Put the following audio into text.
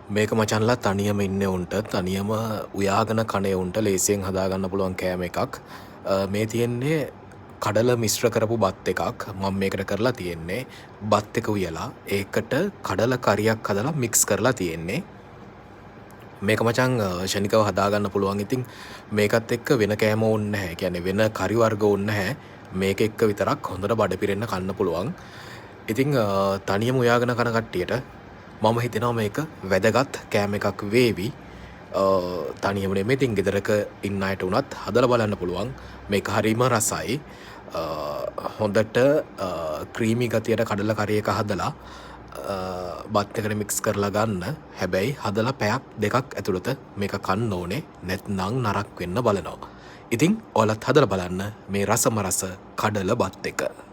මේක මචන්ලා තනියම ඉන්න උන්ට තනියම උයාගෙන කනේ උන්ට ලේසියෙන් හදාගන්න පුළුවන් කෑම එකක්. මේ තියෙන්නේ කඩල මිශ්‍ර කරපු බත් එකක්. මම මේකට කරලා තියෙන්නේ බත් එක උයලා ඒකට කඩල කරියක් හදලා මික්ස් කරලා තියෙන්නේ. මේක මචං ෂණිකව හදාගන්න පුළුවන්. ඉතින් මේකත් එක්ක වෙන කෑම ඕනේ නැහැ. කියන්නේ වෙන කරි වර්ග ඕනේ නැහැ. මේක එක්ක විතරක් හොඳට බඩ පිරෙන්න කන්න පුළුවන්. ඉතින් තනියම උයාගෙන කන කට්ටියට මම හිතනවා මේක වැදගත් කෑම එකක් වේවි. තනියම නෙමෙයි ඉතින් ගෙදරක ඉන්න අයට උනත් හදලා බලන්න පුළුවන්. මේක හරිම රසයි. හොඳට ක්‍රීමි ගතියට කඩල කරි එක හදලා බත් එකට මික්ස් කරලා ගන්න. හැබැයි හදලා පැයක් දෙකක් ඇතුළත මේක කන්න ඕනේ. නැත්නම් නරක වෙන්න බලනවා. ඉතින් ඔයාලත් හදලා බලන්න මේ රසම රස කඩල බත් එක.